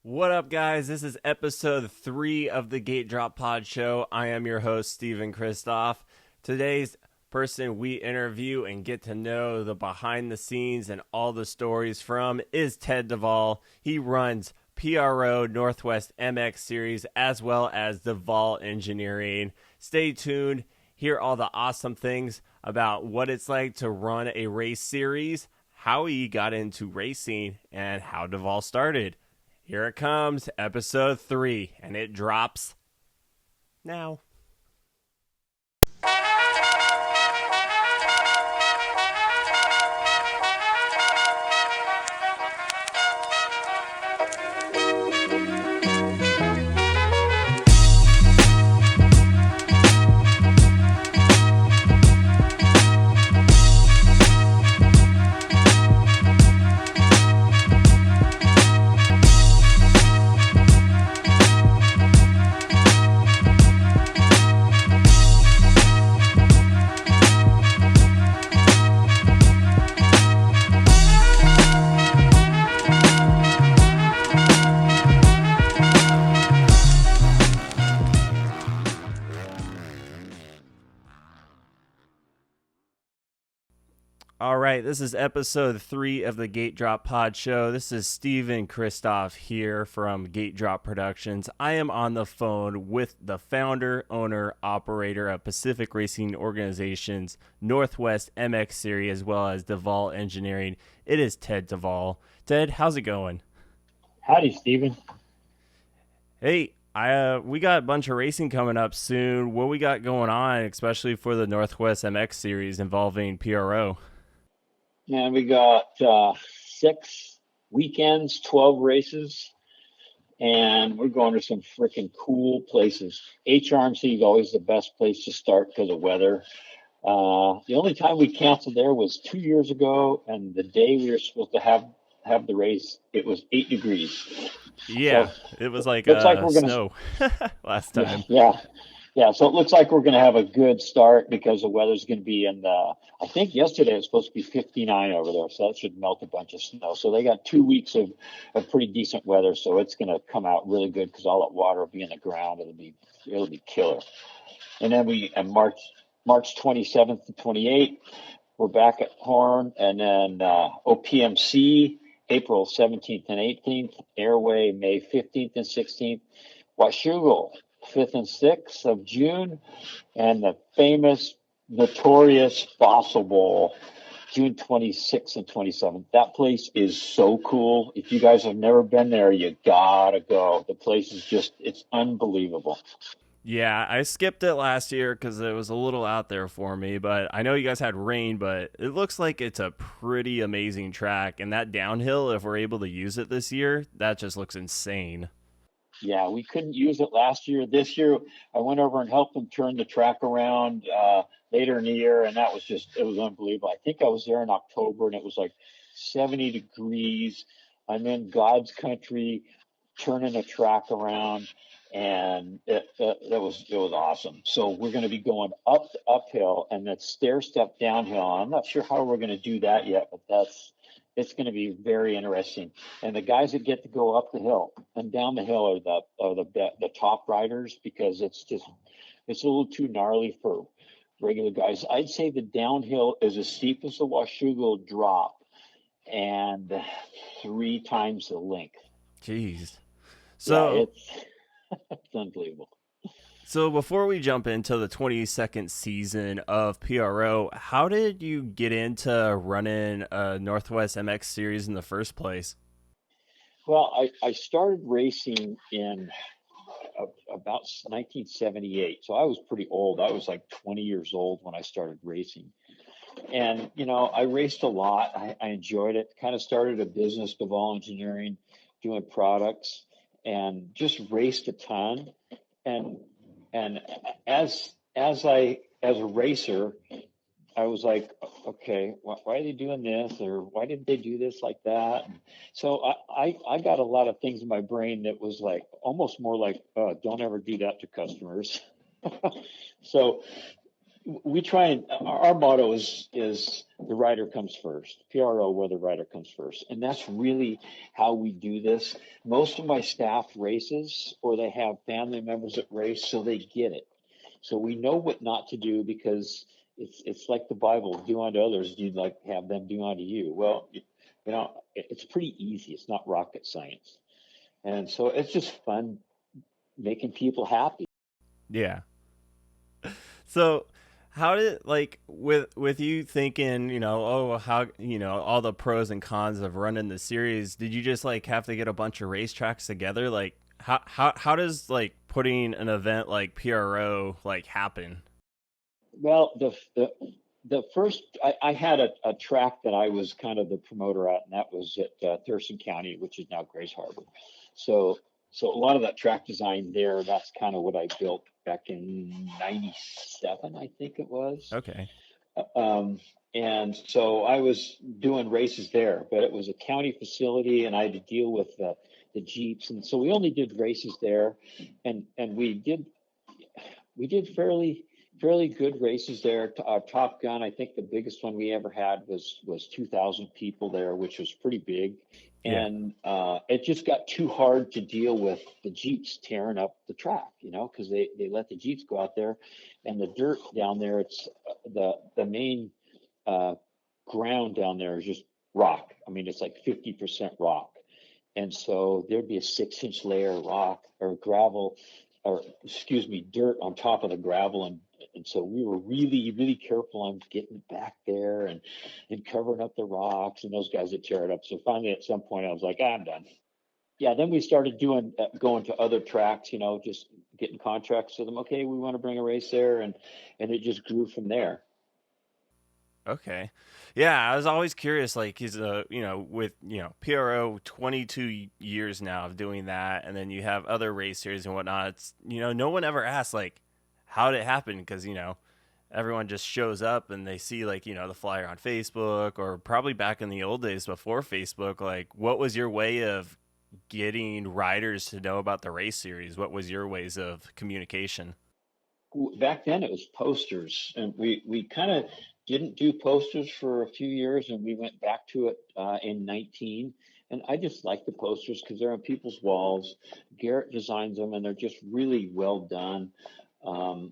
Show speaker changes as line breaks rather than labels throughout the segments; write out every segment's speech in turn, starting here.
What up, guys? This is episode 3 of the Gate Drop Pod Show. I am your host, Steven Christoff. Today's person we interview and get to know the behind the scenes and all the stories from is Ted Devol. He runs PRO Northwest MX Series as well as Devol Engineering. Stay tuned. Hear all the awesome things about what it's like to run a race series, how he got into racing, and how Devol started. Here it comes, episode 3, and it drops now. All right, this is episode 3 of the Gate Drop Pod Show. This is Steven Christoff here from Gate Drop Productions. I am on the phone with the founder, owner, operator of Pacific Racing Organization's Northwest MX Series as well as Devol Engineering. It is Ted Devol. Ted, how's it going?
Howdy, Steven.
Hey, we got a bunch of racing coming up soon. What we got going on, especially for the Northwest MX Series involving PRO?
Man, we got 6 weekends, 12 races, and we're going to some freaking cool places. HRMC is always the best place to start because of weather. The only time we canceled there was 2 years ago, and the day we were supposed to have the race, it was 8 degrees.
Yeah,
So
it was like
looks like we're gonna,
snow last time.
yeah. So it looks like we're gonna have a good start because the weather's gonna be in the. I think yesterday it was supposed to be 59 over there, so that should melt a bunch of snow. So they got 2 weeks of pretty decent weather, so it's gonna come out really good because all that water will be in the ground. It'll be killer. And then March 27th to 28th, we're back at Horn, and then OPMC. April 17th and 18th, Airway May 15th and 16th, Washougal 5th and 6th of June, and the famous, notorious Fossil Bowl June 26th and 27th. That place is so cool. If you guys have never been there, you gotta go. The place is it's unbelievable.
Yeah, I skipped it last year because it was a little out there for me, but I know you guys had rain, but it looks like it's a pretty amazing track. And that downhill, if we're able to use it this year, that just looks insane.
Yeah, we couldn't use it last year. This year, I went over and helped them turn the track around later in the year, and it was unbelievable. I think I was there in October, and it was like 70 degrees. I'm in God's country, turning the track around, and it was awesome. So we're going to be going uphill, and that stair step downhill. I'm not sure how we're going to do that yet, but it's going to be very interesting. And the guys that get to go up the hill and down the hill are the top riders because it's a little too gnarly for regular guys. I'd say the downhill is as steep as the Washougal drop and 3 times the length.
Jeez.
Yeah, it's unbelievable.
So before we jump into the 22nd season of PRO, how did you get into running a Northwest MX Series in the first place?
Well, I started racing in about 1978. So I was pretty old. I was like 20 years old when I started racing. And, I raced a lot. I enjoyed it. Kind of started a business, Devol Engineering, doing products, and just raced a ton. And and as a racer, I was like, okay, why are they doing this, or why didn't they do this like that? And so I got a lot of things in my brain that was like almost more like, don't ever do that to customers. So we try and our motto is the rider comes first. PRO, where the rider comes first, and that's really how we do this. Most of my staff races, or they have family members that race, so they get it. So we know what not to do because it's like the Bible: do unto others, you'd like have them do unto you. Well, it's pretty easy. It's not rocket science, and so it's just fun making people happy.
Yeah. So how did like with you thinking, oh how all the pros and cons of running the series, did you just like have to get a bunch of racetracks together? Like how does like putting an event like PRO like happen?
Well, the first I had a track that I was kind of the promoter at, and that was at Thurston County, which is now Grays Harbor. So so a lot of that track design there, that's kind of what I built back in '97, I think it was.
Okay.
Um, and so I was doing races there, but it was a county facility, and I had to deal with the Jeeps, and so we only did races there, and we did fairly good races there. Top Gun, I think the biggest one we ever had was 2,000 people there, which was pretty big.
Yeah.
And it just got too hard to deal with the Jeeps tearing up the track, because they let the Jeeps go out there, and the dirt down there. It's the main uh, ground down there is just rock. I mean, it's like 50% rock, and so there'd be a 6-inch layer of rock or gravel, or excuse me, dirt on top of the gravel, and so we were really, really careful on getting back there and covering up the rocks and those guys that tear it up. So finally, at some point, I was like, I'm done. Yeah, then we started doing going to other tracks, just getting contracts with them. Okay, we want to bring a race there, and it just grew from there.
Okay. Yeah, I was always curious, like, he's with, PRO 22 years now of doing that, and then you have other race series and whatnot. It's, no one ever asks, like, how did it happen? Because, everyone just shows up and they see, like, the flyer on Facebook, or probably back in the old days before Facebook, like, what was your way of getting riders to know about the race series? What was your ways of communication?
Back then it was posters, and we kind of didn't do posters for a few years, and we went back to it in 19. And I just like the posters because they're on people's walls. Garrett designs them, and they're just really well done.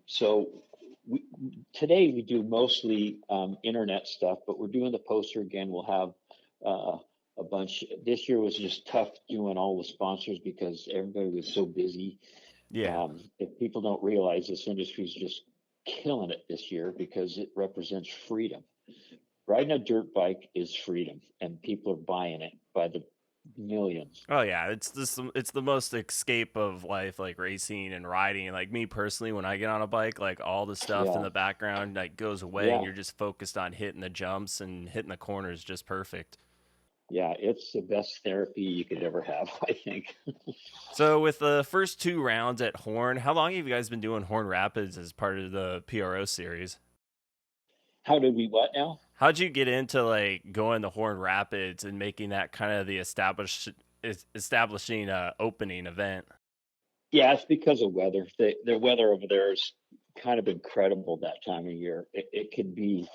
So we, today we do mostly internet stuff, but we're doing the poster again. We'll have a bunch. This year was just tough doing all the sponsors because everybody was so busy.
Yeah.
If people don't realize, this industry is just killing it this year because it represents freedom. Riding a dirt bike is freedom, and people are buying it by the millions.
Oh yeah, it's the most escape of life, like racing and riding. Like me personally, when I get on a bike, like all the stuff in
Yeah,
the background like goes away, and
yeah,
you're just focused on hitting the jumps and hitting the corners just perfect.
yeah. It's the best therapy you could ever have, I think.
So with the first two rounds at Horn, how long have you guys been doing Horn Rapids as part of the PRO series?
How did we what now?
How'd you get into like going to Horn Rapids and making that kind of the establishing opening event?
Yeah, it's because of weather. The weather over there is kind of incredible that time of year. It could be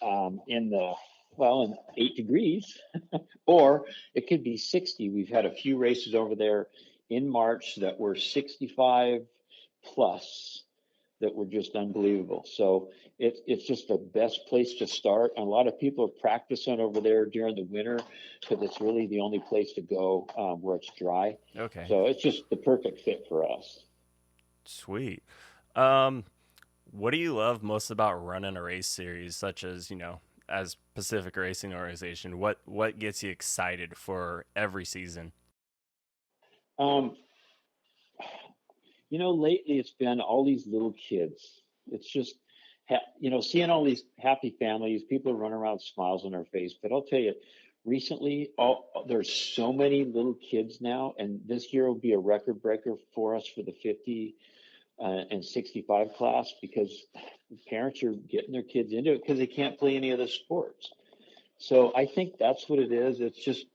in the well in 8 degrees, or it could be 60. We've had a few races over there in March that were 65 plus, that were just unbelievable. So it's just the best place to start. And a lot of people are practicing over there during the winter because it's really the only place to go where it's dry.
Okay,
So it's just the perfect fit for us.
sweet. Um, What do you love most about running a race series, such as as Pacific Racing Organization? What gets you excited for every season?
Um, lately it's been all these little kids. It's just, seeing all these happy families, people run around with smiles on their face. But I'll tell you, recently, there's so many little kids now, and this year will be a record breaker for us for the 50 and 65 class because parents are getting their kids into it because they can't play any of the sports. So I think that's what it is. It's just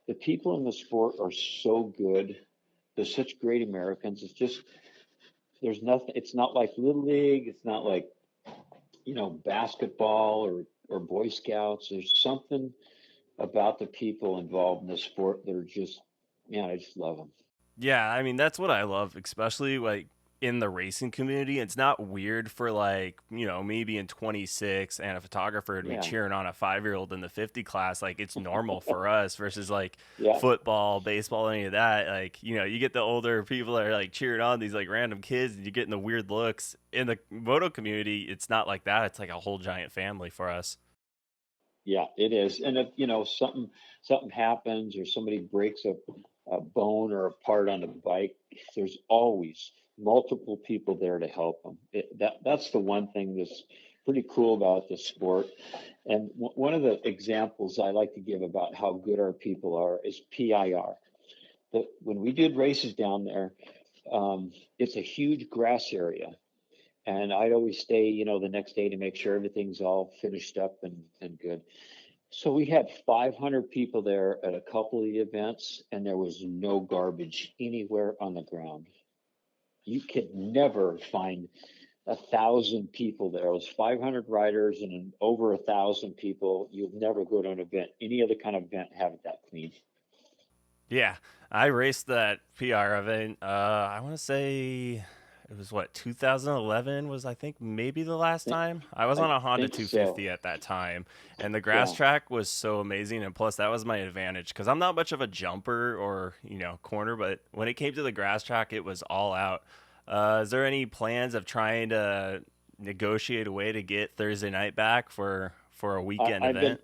the people in the sport are so good. They're such great Americans. It's just there's nothing. It's not like Little League. It's not like basketball or Boy Scouts. There's something about the people involved in the sport that are just, man, I just love them.
Yeah, I mean that's what I love, especially like in the racing community. It's not weird for like, me being 26 and a photographer to be
Yeah,
cheering on a 5-year-old in the 50 class. Like it's normal for us versus like
yeah,
football, baseball, any of that. Like, you get the older people that are like cheering on these like random kids and you're getting the weird looks. In the moto community, it's not like that. It's like a whole giant family for us.
yeah. It is. And if something happens or somebody breaks a bone or a part on a bike, there's always multiple people there to help them. That's the one thing that's pretty cool about the sport. And one of the examples I like to give about how good our people are is PIR. When we did races down there, it's a huge grass area. And I'd always stay, the next day to make sure everything's all finished up and good. So we had 500 people there at a couple of the events, and there was no garbage anywhere on the ground. You could never find 1,000 people there. It was 500 riders and over 1,000 people. You'd never go to an event, any other kind of event, have it that clean.
Yeah, I raced that PR event. I want to say it was what 2011 was I think maybe the last time. I was
I
on a Honda
think so.
250 at that time, and the grass
Yeah.
track was so amazing. And plus, that was my advantage because I'm not much of a jumper or corner, but when it came to the grass track, it was all out. Is there any plans of trying to negotiate a way to get Thursday night back for a
I,
weekend
I've been
event?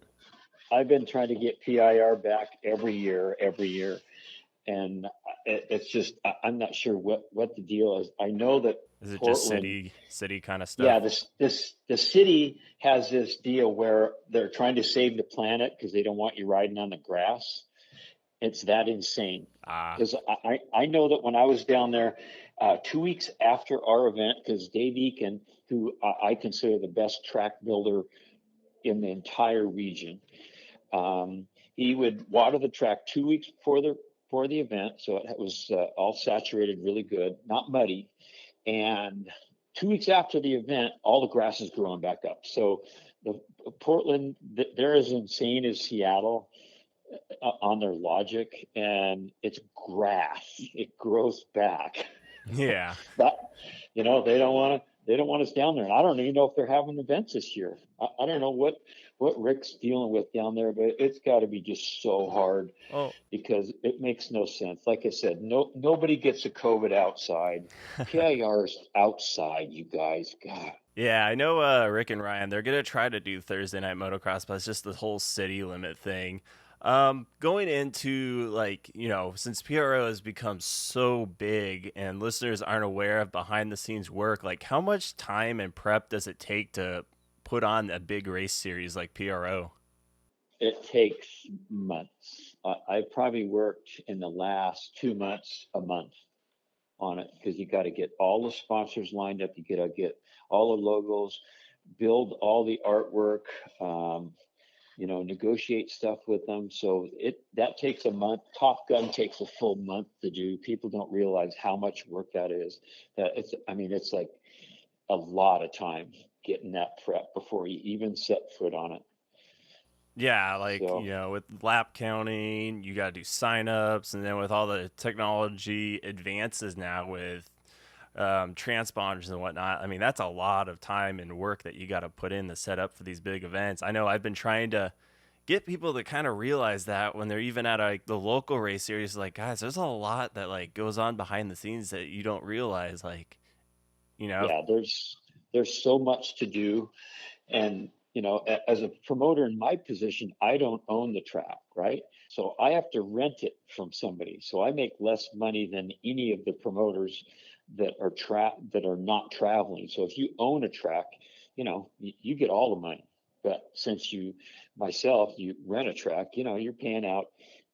I've been trying to get PIR back every year, and it's just I'm not sure what the deal is. I know that
Is it just
Portland,
city kind of
yeah,
stuff?
the city has this deal where they're trying to save the planet because they don't want you riding on the grass. It's that insane.
Ah,
Because I know that when I was down there 2 weeks after our event, because Dave Eakin, who I consider the best track builder in the entire region, he would water the track 2 weeks before the event, so it was all saturated, really good, not muddy. And 2 weeks after the event, all the grass is growing back up. So the Portland, they're as insane as Seattle on their logic, and it's grass. It grows back.
yeah.
But they don't want us down there, and I don't even know if they're having events this year. I don't know what Rick's dealing with down there, but it's got to be just so hard
Oh,
because it makes no sense. Like I said, nobody gets a COVID outside. PIR's outside, you guys. God.
yeah. I know Rick and Ryan. They're gonna try to do Thursday night motocross, but it's just the whole city limit thing. Going into like since PRO has become so big and listeners aren't aware of behind the scenes work, like how much time and prep does it take to put on a big race series like PRO?
It takes months. I probably worked in the last 2 months a month on it because you got to get all the sponsors lined up. You got to get all the logos, build all the artwork, negotiate stuff with them. So that takes a month. Top Gun takes a full month to do. People don't realize how much work that is. It's like a lot of time getting that prep before you even set foot on it.
Yeah, like,
So
with lap counting, you got to do signups, and then with all the technology advances now with transponders and whatnot, I mean, that's a lot of time and work that you got to put in to set up for these big events. I know I've been trying to get people to kind of realize that when they're even at like the local race series, like, guys, there's a lot that like goes on behind the scenes that you don't realize, like, you know,
yeah, there's so much to do. And as a promoter in my position, I don't own the track, right? So I have to rent it from somebody. So I make less money than any of the promoters that are not traveling. So if you own a track, you get all the money. But since you rent a track, you're paying out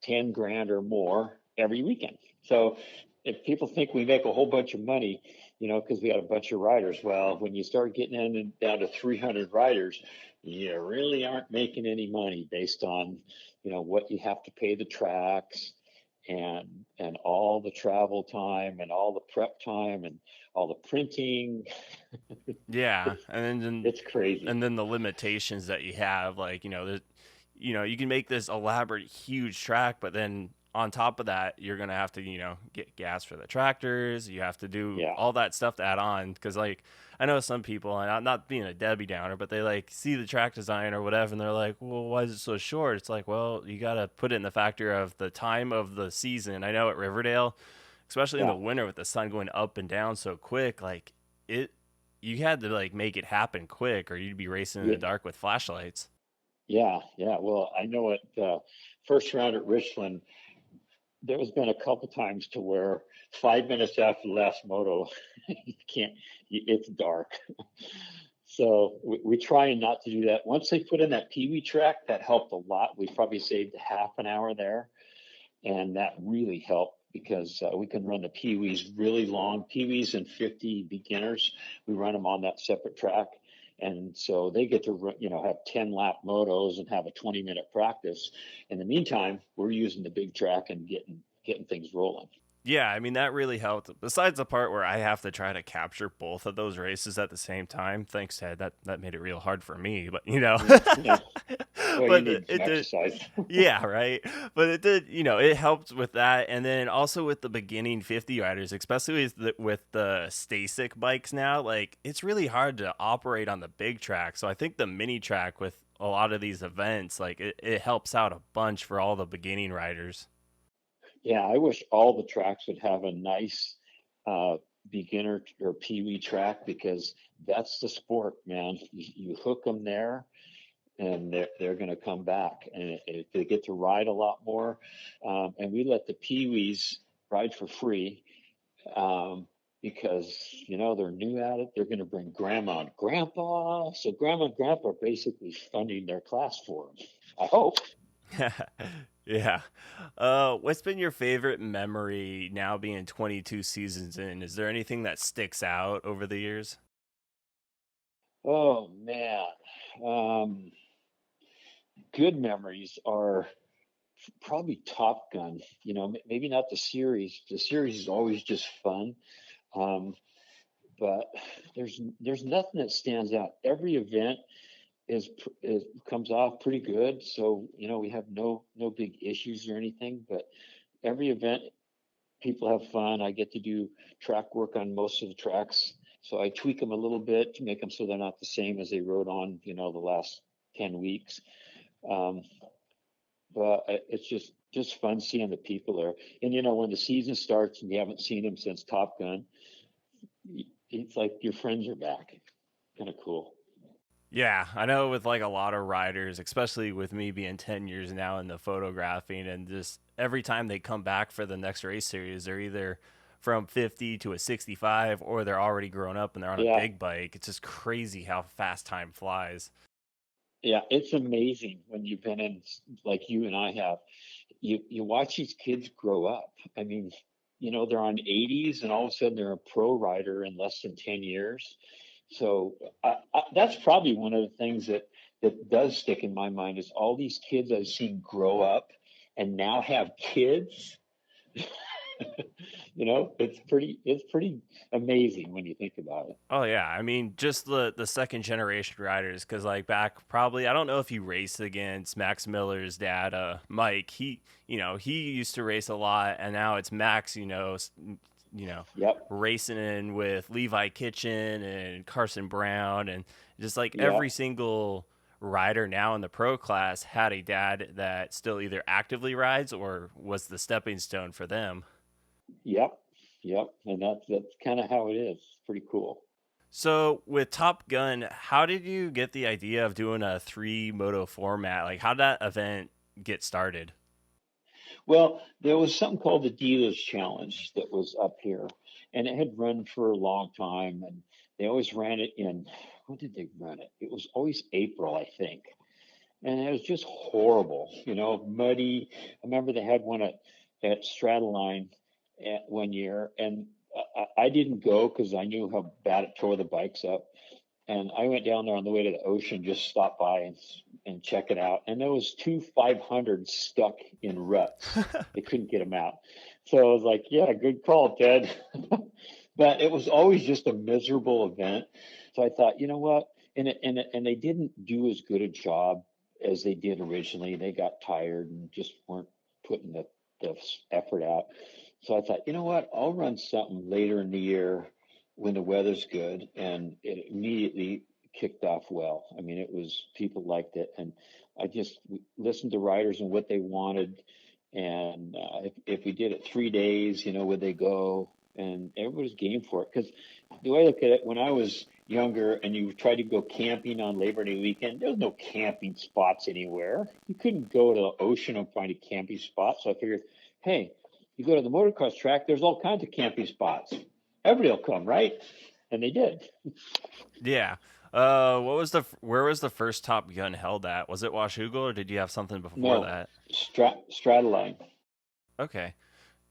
10 grand or more every weekend. So if people think we make a whole bunch of money, because we had a bunch of riders, well, when you start getting in and down to 300 riders, you really aren't making any money based on, what you have to pay the tracks and all the travel time and all the prep time and all the printing.
Yeah,
It's
and then
it's crazy.
and then the limitations that you have, like you can make this elaborate, huge track, but then on top of that, you're gonna have to get gas for the tractors. You have to do
Yeah,
all that stuff to add on because like I know some people, and I'm not being a Debbie Downer, but they like see the track design or whatever, and they're like, well, why is it so short? It's like, well, you gotta put it in the factor of the time of the season. I know at Riverdale, especially in
yeah,
the winter with the sun going up and down so quick, like it you had to like make it happen quick or you'd be racing in the
yeah,
dark with flashlights.
yeah, yeah. Well, I know at first round at Richland, there has been a couple times to where 5 minutes after the last moto, you can't. It's dark. So we try not to do that. Once they put in that Pee Wee track, that helped a lot. We probably saved half an hour there, and that really helped because we can run the Pee Wees really long. Pee Wees and 50 beginners, we run them on that separate track, and so they get to have 10 lap motos and have a 20-minute practice. In the meantime, we're using the big track and getting things rolling.
Yeah, I mean that really helped. Besides the part where I have to try to capture both of those races at the same time, thanks Ted, that made it real hard for me. But
Yeah. Well, you
but
need some
it did.
exercise.
Yeah, right. But it did, it helped with that, and then also with the beginning 50 riders, especially with the Stasic bikes now. Like it's really hard to operate on the big track. So I think the mini track with a lot of these events, like it helps out a bunch for all the beginning riders.
Yeah, I wish all the tracks would have a nice uh, beginner or Pee Wee track because that's the sport, man. You hook them there, and they're going to come back, and if they get to ride a lot more, and we let the Pee Wees ride for free because they're new at it. They're going to bring grandma and grandpa, so grandma and grandpa are basically funding their class for them. I hope.
Yeah. What's been your favorite memory now being 22 seasons in? Is there anything that sticks out over the years?
Oh man. Um, Good memories are probably Top Gun. Maybe not the series. The series is always just fun, um, but there's nothing that stands out. Every event is comes off pretty good, so we have no big issues or anything. But every event, people have fun. I get to do track work on most of the tracks, so I tweak them a little bit to make them so they're not the same as they rode on the last 10 weeks. Um, but it's just fun seeing the people there. And when the season starts and you haven't seen them since Top Gun, it's like your friends are back. Kind of cool.
Yeah, I know with like a lot of riders, especially with me being 10 years now in the photographing, and just every time they come back for the next race series, they're either from 50 to a 65 or they're already grown up and they're on a
Yeah,
big bike. It's just crazy how fast time flies.
yeah, it's amazing when you've been in like you and I have. You watch these kids grow up. I mean, they're on 80s and all of a sudden they're a pro rider in less than 10 years. So that's probably one of the things that does stick in my mind is all these kids I've seen grow up and now have kids. It's pretty amazing when you think about it.
Oh yeah, I mean just the second generation riders, because like back probably I don't know if he raced against Max Miller's dad, Mike. He used to race a lot, and now it's Max. You know,
Yep.
racing in with Levi Kitchen and Carson Brown, and just like every
Yep.
single rider now in the pro class had a dad that still either actively rides or was the stepping stone for them.
Yep. Yep. And that's kind of how it is. It's pretty cool.
So with Top Gun, how did you get the idea of doing a three moto format? Like, how did that event get started?
Well, there was something called the Dealers Challenge that was up here, and it had run for a long time. And they always ran it in, when did they run it? It was always April, I think. And it was just horrible, muddy. I remember they had one at Stratoline at 1 year, and I didn't go because I knew how bad it tore the bikes up. And I went down there on the way to the ocean, just stop by and check it out. And there was two 500 stuck in ruts. They couldn't get them out. So I was like, yeah, good call, Ted. But it was always just a miserable event. So I thought, you know what? And they didn't do as good a job as they did originally. They got tired and just weren't putting the effort out. So I thought, you know what? I'll run something later in the year when the weather's good, and it immediately kicked off well. I mean, it was people liked it, and I just listened to riders and what they wanted. And if we did it 3 days, would they go? And everybody's game for it. Because the way I look at it, when I was younger and you tried to go camping on Labor Day weekend, there was no camping spots anywhere. You couldn't go to the ocean and find a camping spot. So I figured, hey, you go to the motocross track, there's all kinds of camping spots. Everybody will come, right? And they did.
Yeah. Where was the first Top Gun held at? Was it Washougal, or did you have something before
No,
that?
Strataline.
Okay.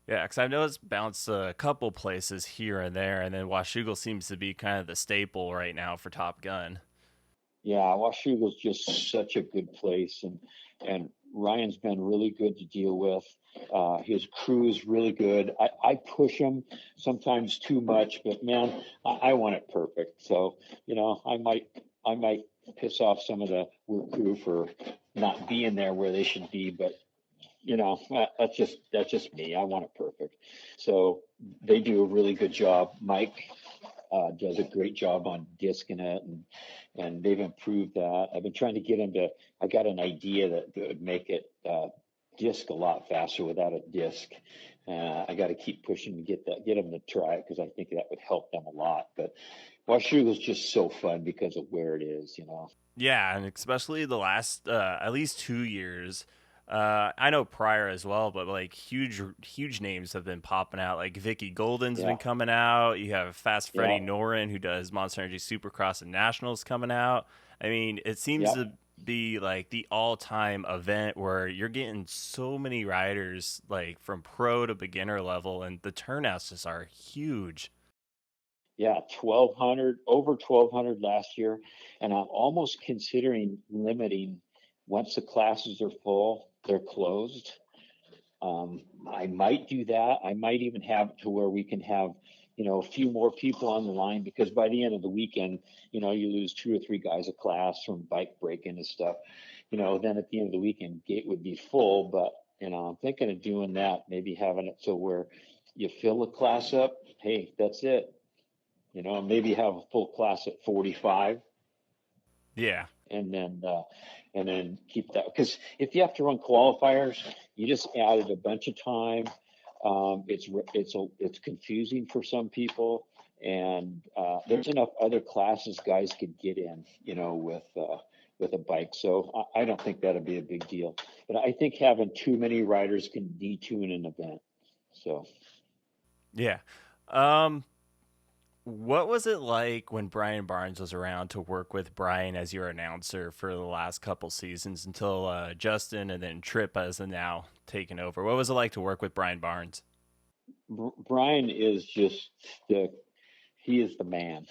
Yeah, because I know it's bounced a couple places here and there, and then Washougal seems to be kind of the staple right now for Top Gun.
Yeah, Washougal's just such a good place, and Ryan's been really good to deal with. His crew is really good. I push him sometimes too much, but man, I want it perfect. So I might piss off some of the work crew for not being there where they should be, but that's just me. I want it perfect. So they do a really good job. Mike does a great job on discing it, and they've improved that. I've been trying to get him to. I got an idea that would make it disc a lot faster without a disc. I got to keep pushing to get him to try it because I think that would help them a lot. But Washoe was just so fun because of where it is.
Yeah, and especially the last at least 2 years. I know prior as well, but like huge names have been popping out. Like Vicky Golden's
Yeah,
been coming out. You have Fast
yeah,
Freddie Norin, who does Monster Energy Supercross and Nationals, coming out. I mean, it seems
yeah.
to be like the all-time event where you're getting so many riders, like from pro to beginner level, and the turnouts just are huge.
Yeah, 1,200, over 1,200 last year. And I'm almost considering limiting once the classes are full, they're closed. I might do that. I might even have it to where we can have, a few more people on the line because by the end of the weekend, you lose two or three guys a class from bike breaking and stuff. Then at the end of the weekend, gate would be full. But, I'm thinking of doing that, maybe having it so where you fill the class up. Hey, that's it. Maybe have a full class at 45
Yeah.
and then keep that because if you have to run qualifiers, you just added a bunch of time. It's confusing for some people, and there's enough other classes guys could get in, with a bike. So I don't think that'll be a big deal. But I think having too many riders can detune an event. So
Yeah. What was it like when Brian Barnes was around to work with Brian as your announcer for the last couple seasons until Justin and then Tripp has now taken over? What was it like to work with Brian Barnes?
Brian is just he is the man.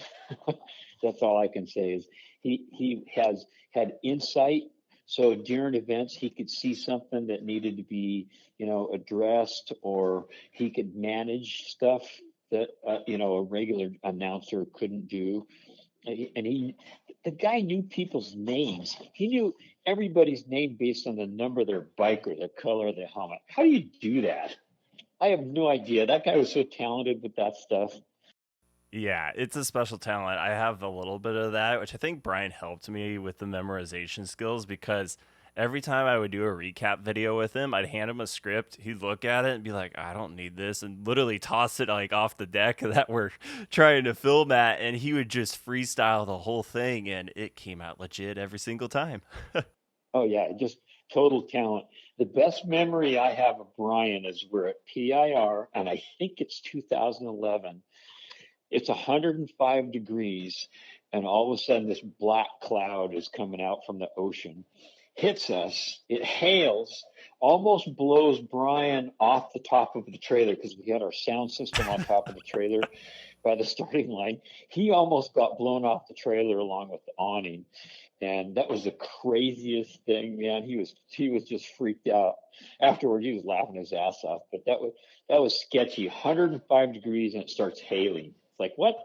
That's all I can say is he has had insight. So during events, he could see something that needed to be, addressed, or he could manage stuff that a regular announcer couldn't do. The guy knew people's names. He knew everybody's name based on the number of their bike or the color of their helmet. How do you do that? I have no idea. That guy was so talented with that stuff.
Yeah, it's a special talent. I have a little bit of that, which I think Brian helped me with the memorization skills because every time I would do a recap video with him, I'd hand him a script. He'd look at it and be like, I don't need this, and literally toss it like off the deck that we're trying to film at. And he would just freestyle the whole thing, and it came out legit every single time.
Oh yeah, just total talent. The best memory I have of Brian is we're at PIR, and I think it's 2011. It's 105 degrees, and all of a sudden this black cloud is coming out from the ocean. hits us. It hails, almost blows Brian off the top of the trailer because we had our sound system on top of the trailer by the starting line. He almost got blown off the trailer along with the awning. And that was the craziest thing, man. He was just freaked out. Afterward, he was laughing his ass off. But that was sketchy. 105 degrees and it starts hailing. It's like, what?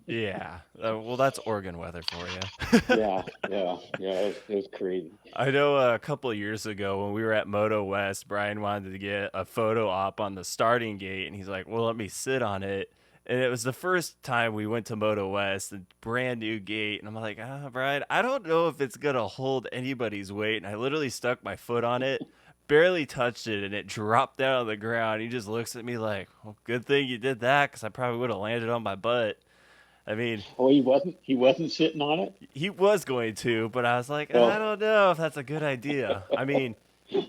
Yeah. Well, that's Oregon weather for you.
Yeah. It was crazy.
I know a couple of years ago when we were at Moto West, Brian wanted to get a photo op on the starting gate, and he's like, well, let me sit on it. And it was the first time we went to Moto West, a brand new gate. And I'm like, Brian, I don't know if it's going to hold anybody's weight. And I literally stuck my foot on it, barely touched it, and it dropped down on the ground. He just looks at me like, well, good thing you did that, because I probably would have landed on my butt. I mean,
Oh, he wasn't sitting on it?
he was going to, but I was like, I
Oh,
don't know if that's a good idea. I mean,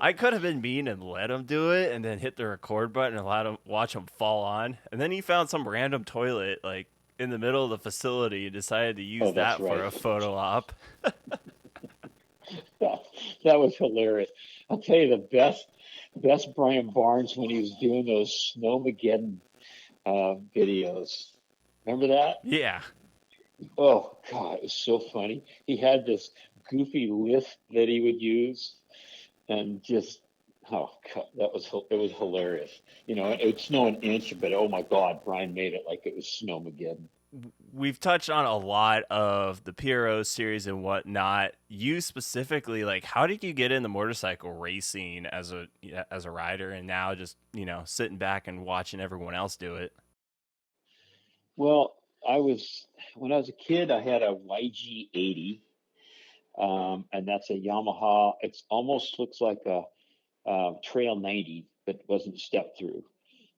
I could have been mean and let him do it and then hit the record button and watch him fall on. And then he found some random toilet like in the middle of the facility and decided to use
that's
that for
right.
a photo op.
That was hilarious. I'll tell you the best Brian Barnes when he was doing those Snowmageddon videos. Remember that?
Yeah.
Oh God, it was so funny. He had this goofy lift that he would use, and just oh God, it was hilarious. It would snow an inch, but oh my God, Brian made it like it was Snowmageddon.
We've touched on a lot of the PRO series and whatnot. You specifically, like, how did you get into motorcycle racing as a rider, and now just sitting back and watching everyone else do it?
Well, when I was a kid, I had a YG80, and that's a Yamaha. It almost looks like a Trail 90, but wasn't step through.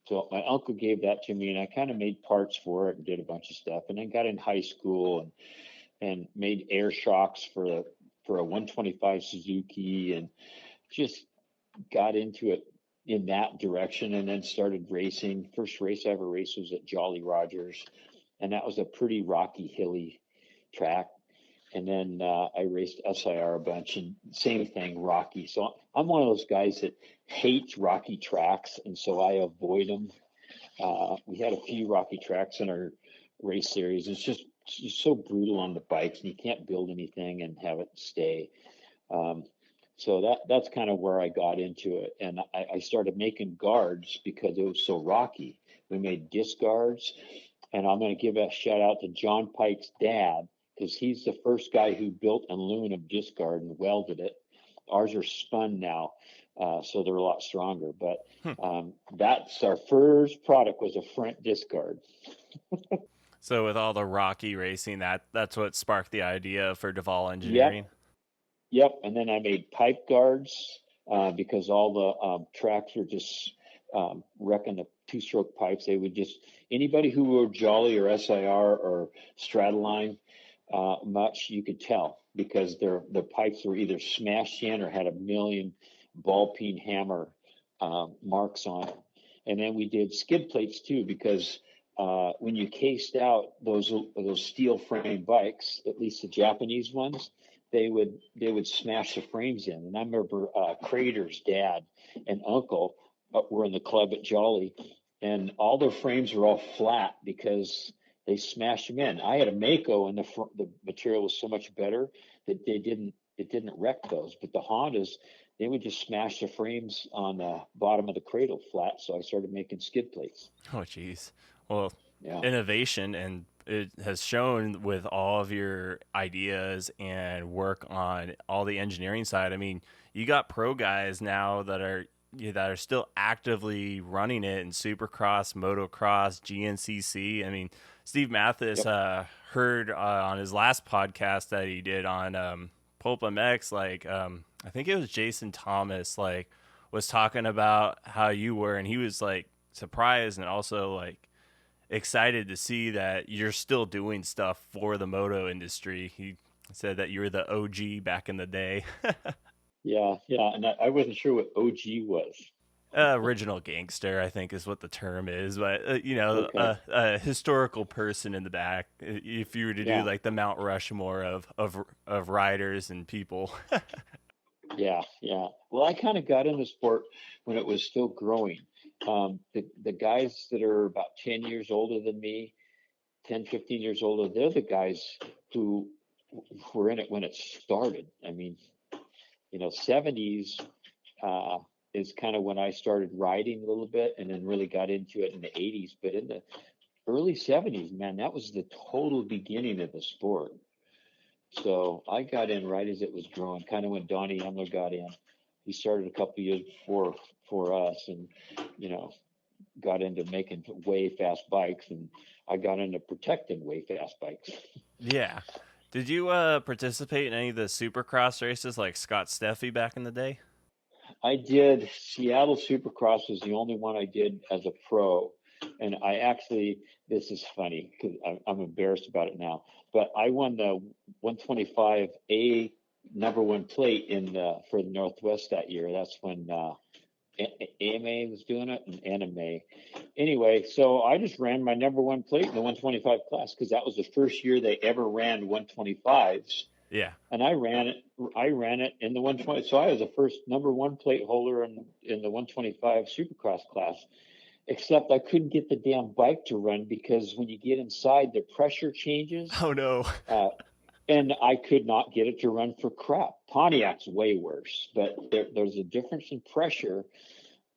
So my uncle gave that to me, and I kind of made parts for it and did a bunch of stuff. And then got in high school and made air shocks for a 125 Suzuki, and just got into it in that direction. And then started racing. First race I ever raced was at Jolly Rogers, and that was a pretty rocky, hilly track. And then I raced SIR a bunch, and same thing, rocky. So I'm one of those guys that hates rocky tracks, and so I avoid them. We had a few rocky tracks in our race series. It's just so brutal on the bikes, and you can't build anything and have it stay. Um, so that's kind of where I got into it, and I started making guards because it was so rocky. We made disc guards, and I'm going to give a shout out to John Pike's dad because he's the first guy who built an aluminum disc guard and welded it. Ours are spun now, so they're a lot stronger. But that's our first product was a front disc guard.
So with all the rocky racing, that's what sparked the idea for Devol
Yep,
Engineering.
yep. And then I made pipe guards because all the tracks were just wrecking the two-stroke pipes. They would just anybody who were Jolly or SIR or Stratoline much, you could tell because the pipes were either smashed in or had a million ball peen hammer marks on it. And then we did skid plates too because when you cased out those steel frame bikes, at least the Japanese ones, they would smash the frames in. And I remember Crater's dad and uncle were in the club at Jolly, and all their frames were all flat because they smashed them in. I had a Mako, and the material was so much better that it didn't wreck those. But the Hondas, they would just smash the frames on the bottom of the cradle flat. So I started making skid plates.
Oh, geez. Well,
Yeah.
innovation, and it has shown with all of your ideas and work on all the engineering side. I mean, you got pro guys now that are still actively running it in Supercross, Motocross, GNCC. I mean, Steve Mathis
Yep.
heard on his last podcast that he did on Pulp MX, like I think it was Jason Thomas, like was talking about how you were, and he was like surprised and also like excited to see that you're still doing stuff for the moto industry. He said that you were the OG back in the day.
Yeah. And I wasn't sure what OG was.
Original gangster, I think, is what the term is. But
Okay.
a historical person in the back. If you were to do
Yeah.
like the Mount Rushmore of riders and people.
Yeah, yeah. Well, I kind of got in the sport when it was still growing. The guys that are about 10 years older than me, 10, 15 years older, they're the guys who were in it when it started. I mean, 70s uh, is kind of when I started riding a little bit and then really got into it in the 80s. But in the early 70s, man, that was the total beginning of the sport. So I got in right as it was growing, kind of when Donnie Emler got in. He started a couple of years before for us, and you know, got into making way fast bikes, and I got into protecting way fast bikes.
Yeah. Did you participate in any of the Supercross races like Scott Steffi back in the day?
I did Seattle Supercross was the only one I did as a pro, and I actually this is funny because I'm embarrassed about it now, but I won the 125A number one plate in the for the Northwest that year. That's when AMA was doing it and anime. Anyway, so I just ran my number one plate in the 125 class because that was the first year they ever ran 125s,
Yeah.
and I ran it. I ran it in the 120. So I was the first number one plate holder in the 125 Supercross class. Except I couldn't get the damn bike to run because when you get inside, the pressure changes,
Oh no.
uh, and I could not get it to run for crap. Pontiac's way worse, but there's a difference in pressure,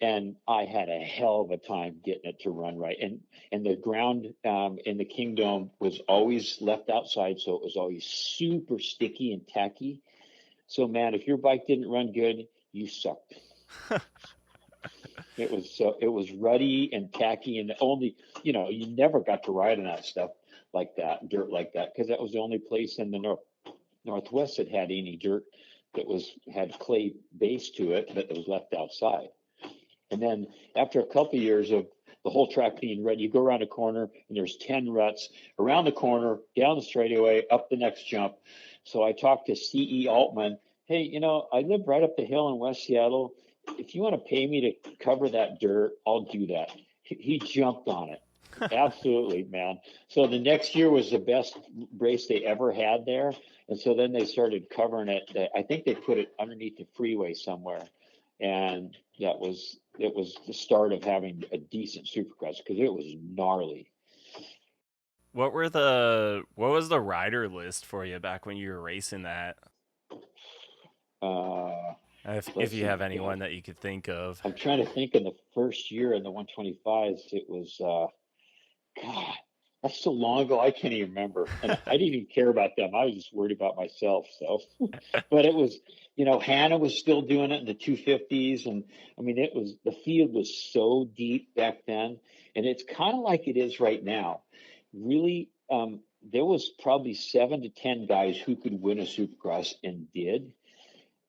and I had a hell of a time getting it to run right. And the ground in the Kingdom was always left outside, so it was always super sticky and tacky. So man, if your bike didn't run good, you sucked. It was ruddy and tacky, and only you never got to ride on that stuff like that, dirt like that, because that was the only place in the Northwest that had any dirt that had clay base to it, but it was left outside. And then after a couple of years of the whole track being red, you go around a corner and there's 10 ruts around the corner, down the straightaway, up the next jump. So I talked to C.E. Altman. Hey, I live right up the hill in West Seattle. If you want to pay me to cover that dirt, I'll do that. He jumped on it. Absolutely, man. So the next year was the best race they ever had there. And so then they started covering it. I think they put it underneath the freeway somewhere. And it was the start of having a decent supercross because it was gnarly.
What was the rider list for you back when you were racing that?
Uh,
If
let's
you
see,
have
God,
anyone that you could think of.
I'm trying to think. In the first year in the 125s, it was God. That's so long ago. I can't even remember, and I didn't even care about them. I was just worried about myself. So, but it was, Hannah was still doing it in the 250s, and I mean, the field was so deep back then, and it's kind of like it is right now. Really, there was probably 7 to 10 guys who could win a Supercross and did.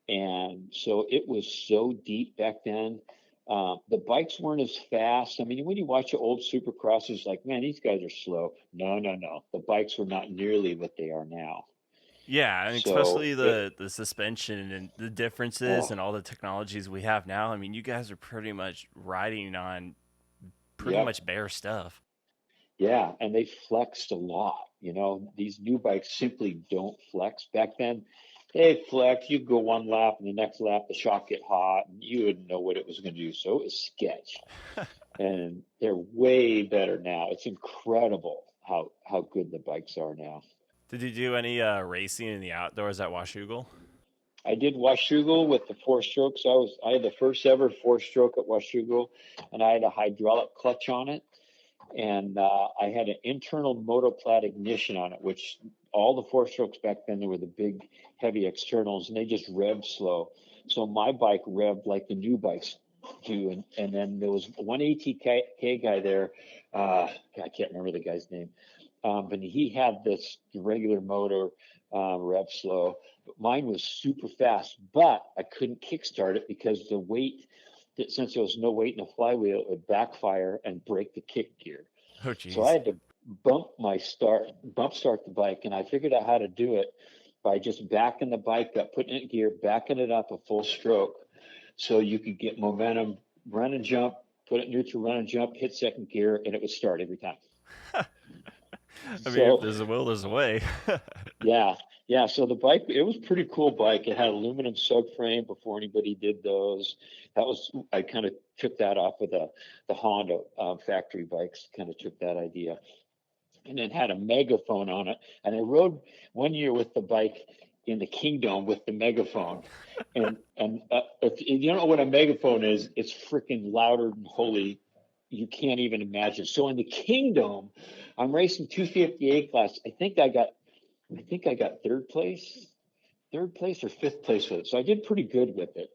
And so it was so deep back then. The bikes weren't as fast. I mean, when you watch the old supercrosses, like, man, these guys are slow. No, no, no. The bikes were not nearly what they are now.
Yeah, and
So
especially the suspension and the differences
oh,
and all the technologies we have now. I mean, you guys are pretty much riding on pretty
yep,
much bare stuff.
yeah. And they flexed a lot. These new bikes simply don't flex. Back then, they flex. You go one lap, and the next lap, the shock get hot, and you wouldn't know what it was going to do. So it was sketch. And they're way better now. It's incredible how good the bikes are now.
Did you do any racing in the outdoors at Washougal?
I did Washougal with the four strokes. I had the first ever four stroke at Washougal, and I had a hydraulic clutch on it, and I had an internal motoplat ignition on it, which all the four strokes back then they were the big heavy externals, and they just revved slow. So my bike revved like the new bikes do, and then there was one ATK guy there. I can't remember the guy's name, but he had this regular motor, rev slow. But mine was super fast, but I couldn't kickstart it because the weight, since there was no weight in the flywheel, it would backfire and break the kick gear.
Oh,
So I
jeez.
had to bump start the bike, and I figured out how to do it by just backing the bike up, putting it in gear, backing it up a full stroke, so you could get momentum, run and jump, put it neutral, run and jump, hit second gear, and it would start every time.
I mean, if
So
there's a will, there's a way.
yeah, Yeah, so the bike, it was a pretty cool bike. It had aluminum subframe before anybody did those. I kind of took that off of the Honda factory bikes, kind of took that idea. And then had a megaphone on it. And I rode one year with the bike in the Kingdom with the megaphone. And if you don't know what a megaphone is, it's freaking louder than holy. You can't even imagine. So in the Kingdom, I'm racing 258 class. I think I got third place or fifth place with it. So I did pretty good with it.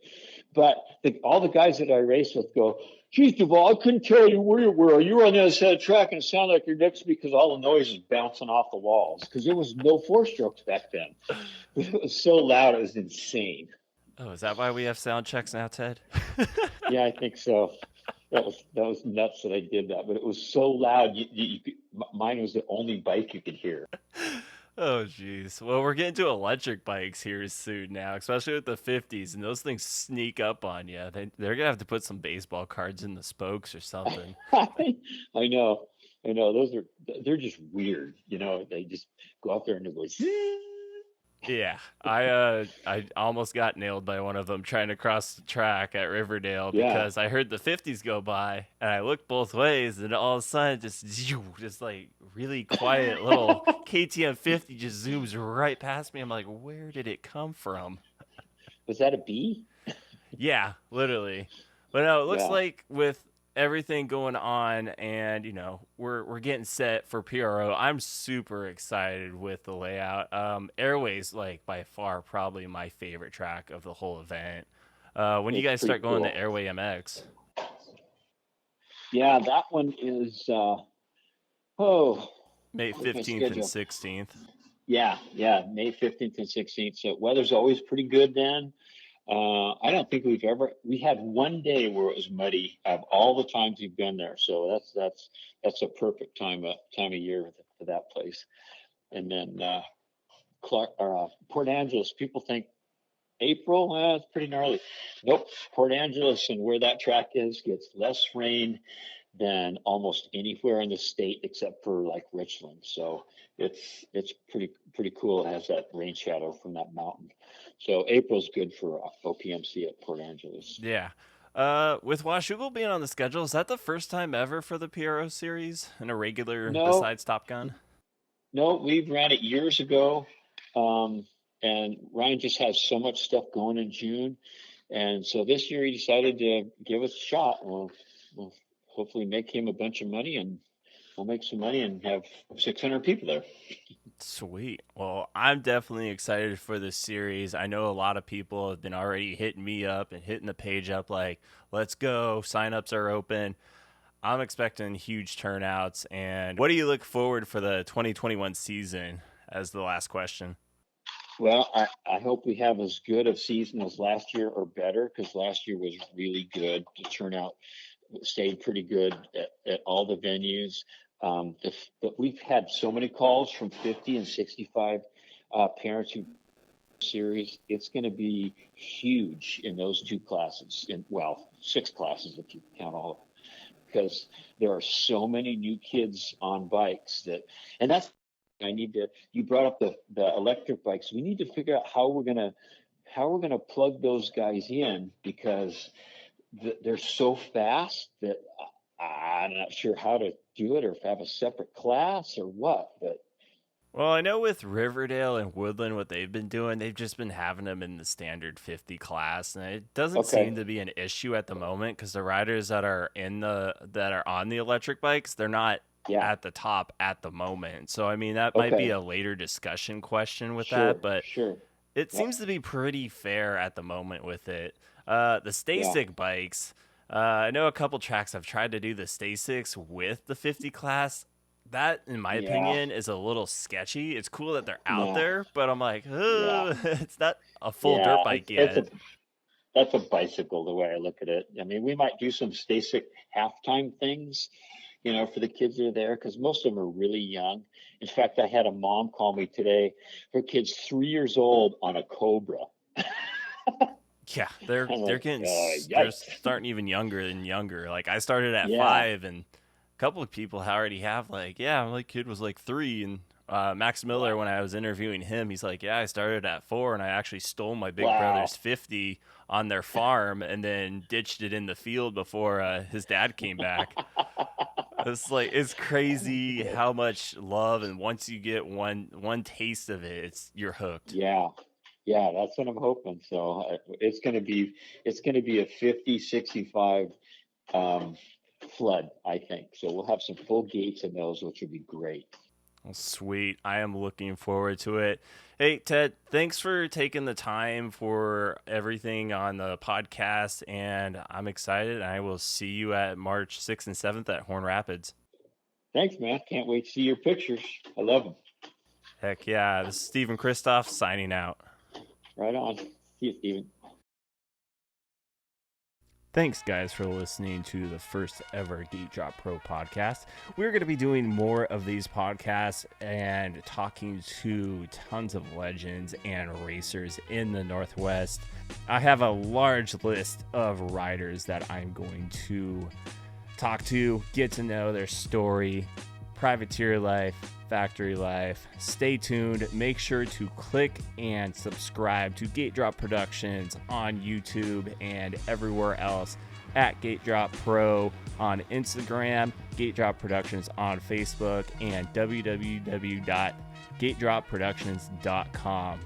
But all the guys that I raced with go, geez, Devol, I couldn't tell you where you were. You were on the other side of the track and it sounded like you're next to me because all the noise is bouncing off the walls. Because there was no four strokes back then. It was so loud, it was insane.
Oh, is that why we have sound checks now, Ted?
Yeah, I think so. That was nuts that I did that, but it was so loud. Mine was the only bike you could hear.
Oh, jeez. Well, we're getting to electric bikes here soon now, especially with the 50s, and those things sneak up on you. They're going to have to put some baseball cards in the spokes or something.
I know. They're just weird. They just go out there and they go,
Yeah, I almost got nailed by one of them trying to cross the track at Riverdale because I heard the 50s go by and I looked both ways and all of a sudden just like really quiet little KTM 50 just zooms right past me. I'm like, where did it come from?
Was that a bee?
Yeah, literally. But no, it looks like with everything going on and we're getting set for PRO. I'm super excited with the layout. Airway's like by far probably my favorite track of the whole event. When you guys start going to Airway MX?
Yeah, that one is
May 15th and 16th.
Yeah, May 15th and 16th. So weather's always pretty good then. I don't think we had one day where it was muddy of all the times we've been there. So that's a perfect time of year for that place. And then Port Angeles, people think April, it's pretty gnarly. Nope, Port Angeles and where that track is gets less rain than almost anywhere in the state except for like Richland. So it's pretty cool. It has that rain shadow from that mountain. So April's good for OPMC at Port Angeles.
Yeah. With Washougal being on the schedule, is that the first time ever for the PRO series and a regular besides Top Gun?
No, we've ran it years ago. And Ryan just has so much stuff going in June. And so this year he decided to give us a shot. We'll hopefully make him a bunch of money and we'll make some money and have 600 people there.
Sweet. Well, I'm definitely excited for this series. I know a lot of people have been already hitting me up and hitting the page up like, let's go. Signups are open. I'm expecting huge turnouts. And what do you look forward for the 2021 season as the last question?
Well, I hope we have as good a season as last year or better because last year was really good. The turnout stayed pretty good at all the venues. But we've had so many calls from 50 and 65 parents who series. It's going to be huge in those two classes, six classes if you count all of them, because there are so many new kids on bikes and that's. You brought up the electric bikes. We need to figure out how we're gonna plug those guys in because they're so fast that I'm not sure how to do it or if I have a separate class or what. But
well, I know with Riverdale and Woodland, what they've been doing, they've just been having them in the standard 50 class, and it doesn't seem to be an issue at the moment because the riders that are on the electric bikes, they're not at the top at the moment. So, I mean, that might be a later discussion question with that, but it seems to be pretty fair at the moment with it. The Stasic bikes, I know a couple tracks have tried to do the Stasics with the 50 class. That, in my opinion, is a little sketchy. It's cool that they're out there, but I'm like, it's not a full dirt bike yet.
That's a bicycle, the way I look at it. I mean, we might do some Stasic halftime things, for the kids that are there, because most of them are really young. In fact, I had a mom call me today. Her kid's 3 years old on a Cobra.
Yeah, they're starting even younger and younger. Like I started at 5, and a couple of people already have my kid was like 3, and Max Miller, when I was interviewing him, he's like, yeah, I started at 4 and I actually stole my big
Wow.
brother's 50 on their farm and then ditched it in the field before his dad came back. It's crazy how much love, and once you get one taste of it, you're hooked.
Yeah. Yeah, that's what I'm hoping. So it's going to be a 50-65 flood, I think. So we'll have some full gates in those, which would be great.
Well, sweet. I am looking forward to it. Hey, Ted, thanks for taking the time for everything on the podcast, and I'm excited. I will see you at March 6th and 7th at Horn Rapids.
Thanks, man. Can't wait to see your pictures. I love them.
Heck yeah. This is Stephen Christoph signing out.
Right on. See you, Steven.
Thanks, guys, for listening to the first ever Gate Drop Pro podcast. We're going to be doing more of these podcasts and talking to tons of legends and racers in the Northwest. I have a large list of riders that I'm going to talk to, get to know their story, privateer life, factory life. Stay tuned. Make sure to click and subscribe to Gate Drop Productions on YouTube and everywhere else, at Gate Drop Pro on Instagram, Gate Drop Productions on Facebook, and www.gatedropproductions.com.